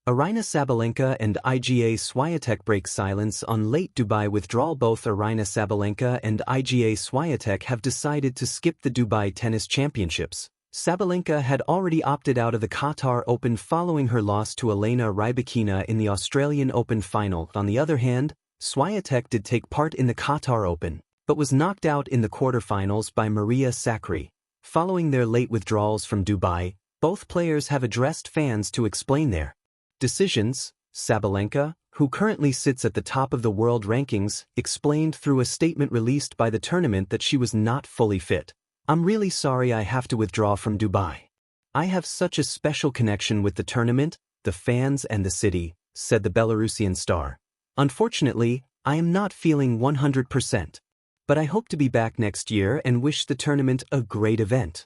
Aryna Sabalenka and IGA Swiatek break silence on late Dubai withdrawal. Both Aryna Sabalenka and IGA Swiatek have decided to skip the Dubai Tennis Championships. Sabalenka had already opted out of the Qatar Open following her loss to Aryna Sabalenka in the Australian Open final. On the other hand, Swiatek did take part in the Qatar Open, but was knocked out in the quarterfinals by Maria Sakkari. Following their late withdrawals from Dubai, both players have addressed fans to explain their decisions. Sabalenka, who currently sits at the top of the world rankings, explained through a statement released by the tournament that she was not fully fit. "I'm really sorry I have to withdraw from Dubai. I have such a special connection with the tournament, the fans and the city," said the Belarusian star. "Unfortunately, I am not feeling 100%. But I hope to be back next year and wish the tournament a great event."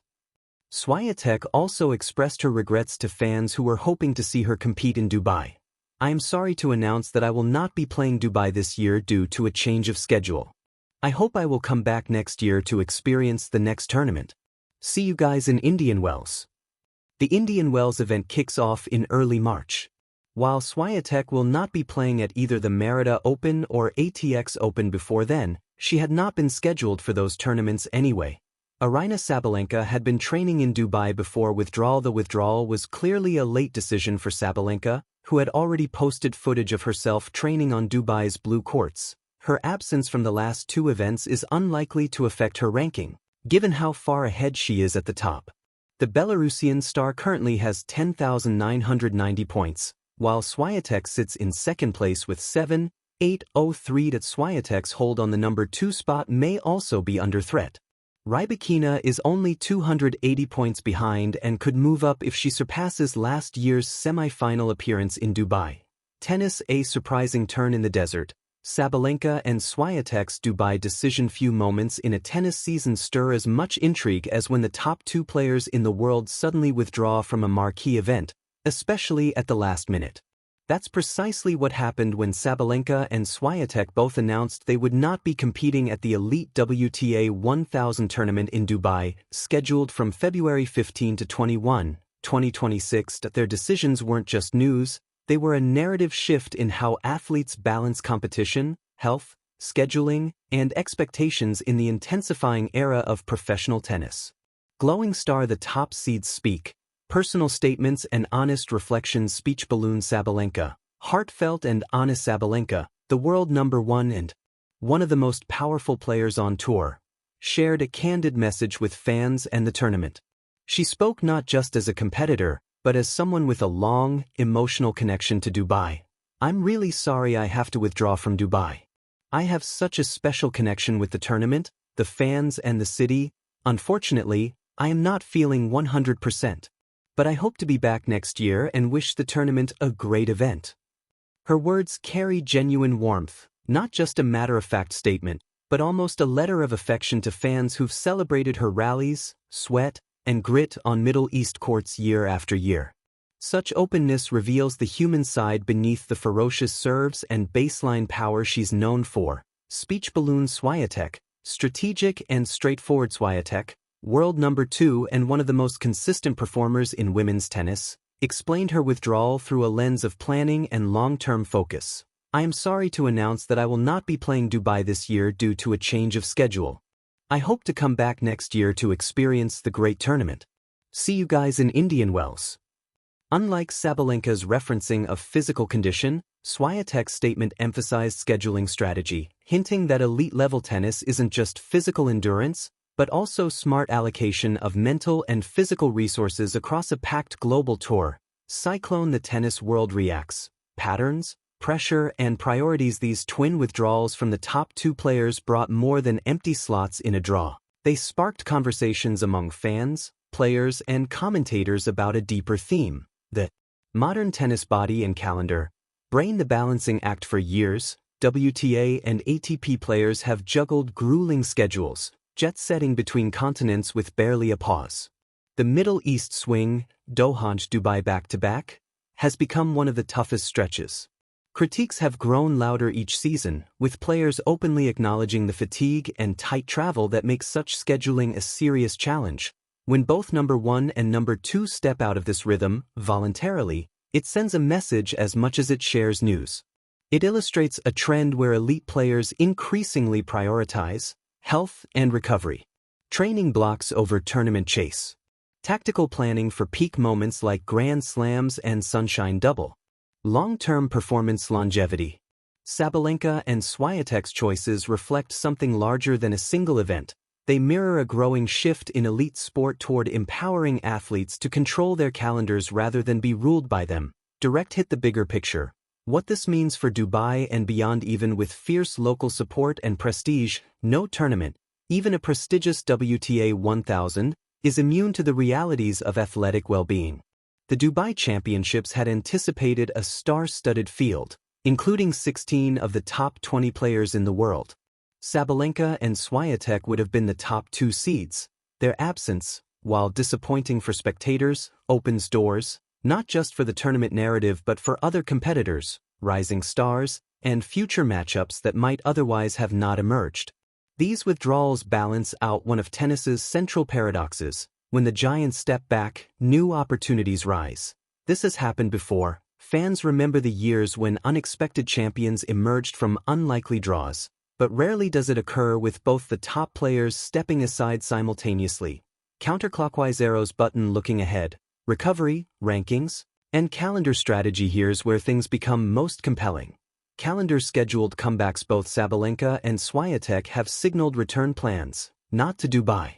Swiatek also expressed her regrets to fans who were hoping to see her compete in Dubai. "I am sorry to announce that I will not be playing Dubai this year due to a change of schedule. I hope I will come back next year to experience the next tournament. See you guys in Indian Wells." The Indian Wells event kicks off in early March. While Swiatek will not be playing at either the Merida Open or ATX Open before then, she had not been scheduled for those tournaments anyway. Aryna Sabalenka had been training in Dubai before withdrawal. The withdrawal was clearly a late decision for Sabalenka, who had already posted footage of herself training on Dubai's blue courts. Her absence from the last two events is unlikely to affect her ranking, given how far ahead she is at the top. The Belarusian star currently has 10,990 points, while Swiatek sits in second place with 7,803. That Swiatek's hold on the number 2 spot may also be under threat. Rybakina is only 280 points behind and could move up if she surpasses last year's semi-final appearance in Dubai. Tennis: a surprising turn in the desert. Sabalenka and Swiatek's Dubai decision. Few moments in a tennis season stir as much intrigue as when the top two players in the world suddenly withdraw from a marquee event, especially at the last minute. That's precisely what happened when Sabalenka and Swiatek both announced they would not be competing at the elite WTA 1000 tournament in Dubai, scheduled from February 15 to 21, 2026. That their decisions weren't just news, they were a narrative shift in how athletes balance competition, health, scheduling, and expectations in the intensifying era of professional tennis. Glowing star: the top seeds speak. Personal statements and honest reflections. Speech balloon: Sabalenka, heartfelt and honest. Sabalenka, the world #1 and one of the most powerful players on tour, shared a candid message with fans and the tournament. She spoke not just as a competitor, but as someone with a long, emotional connection to Dubai. "I'm really sorry I have to withdraw from Dubai. I have such a special connection with the tournament, the fans and the city. Unfortunately, I am not feeling 100%. But I hope to be back next year and wish the tournament a great event." Her words carry genuine warmth, not just a matter-of-fact statement, but almost a letter of affection to fans who've celebrated her rallies, sweat, and grit on Middle East courts year after year. Such openness reveals the human side beneath the ferocious serves and baseline power she's known for. Speech balloon: Swiatek, strategic and straightforward. Swiatek, world #2 and one of the most consistent performers in women's tennis, explained her withdrawal through a lens of planning and long-term focus. "I am sorry to announce that I will not be playing Dubai this year due to a change of schedule. I hope to come back next year to experience the great tournament. See you guys in Indian Wells." Unlike Sabalenka's referencing of physical condition, Swiatek's statement emphasized scheduling strategy, hinting that elite-level tennis isn't just physical endurance, but also smart allocation of mental and physical resources across a packed global tour. Cyclone: the tennis world reacts. Patterns, pressure, and priorities. These twin withdrawals from the top two players brought more than empty slots in a draw. They sparked conversations among fans, players, and commentators about a deeper theme: the modern tennis body and calendar. Brain: the balancing act. For years, WTA and ATP players have juggled grueling schedules, jet-setting between continents with barely a pause. The Middle East swing, Doha and Dubai back-to-back, has become one of the toughest stretches. Critiques have grown louder each season, with players openly acknowledging the fatigue and tight travel that makes such scheduling a serious challenge. When both #1 and #2 step out of this rhythm, voluntarily, It sends a message as much as it shares news. It illustrates a trend where elite players increasingly prioritize health and recovery, training blocks over tournament chase, tactical planning for peak moments like Grand Slams and Sunshine Double, long-term performance longevity. Sabalenka and Swiatek's choices reflect something larger than a single event. They mirror a growing shift in elite sport toward empowering athletes to control their calendars rather than be ruled by them. Direct hit the bigger picture. What this means for Dubai and beyond. Even with fierce local support and prestige, no tournament, even a prestigious WTA 1000, is immune to the realities of athletic well-being. The Dubai Championships had anticipated a star-studded field, including 16 of the top 20 players in the world. Sabalenka and Swiatek would have been the top 2 seeds. Their absence, while disappointing for spectators, opens doors, not just for the tournament narrative but for other competitors, rising stars, and future matchups that might otherwise have not emerged. These withdrawals balance out one of tennis's central paradoxes. When the giants step back, new opportunities rise. This has happened before. Fans remember the years when unexpected champions emerged from unlikely draws, but rarely does it occur with both the top players stepping aside simultaneously. Counterclockwise arrows button looking ahead, recovery, rankings, and calendar strategy. Here's where things become most compelling. Calendar-scheduled comebacks. Both Sabalenka and Swiatek have signaled return plans, not to Dubai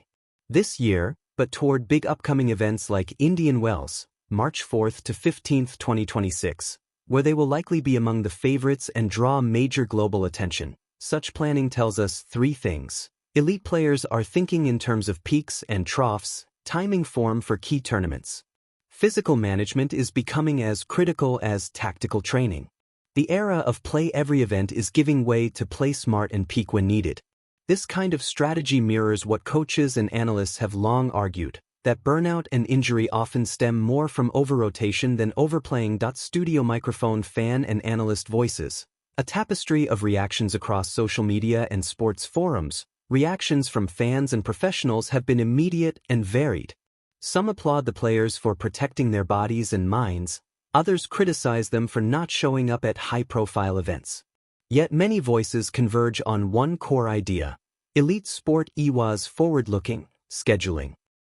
this year, but toward big upcoming events like Indian Wells, March 4th to 15th, 2026, where they will likely be among the favorites and draw major global attention. Such planning tells us 3 things. Elite players are thinking in terms of peaks and troughs, timing form for key tournaments. Physical management is becoming as critical as tactical training. The era of play every event is giving way to play smart and peak when needed. This kind of strategy mirrors what coaches and analysts have long argued, that burnout and injury often stem more from over-rotation than overplaying. Studio microphone fan and analyst voices. A tapestry of reactions across social media and sports forums. Reactions from fans and professionals have been immediate and varied. Some applaud the players for protecting their bodies and minds, others criticize them for not showing up at high-profile events. Yet many voices converge on one core idea: elite sport equals forward-looking scheduling.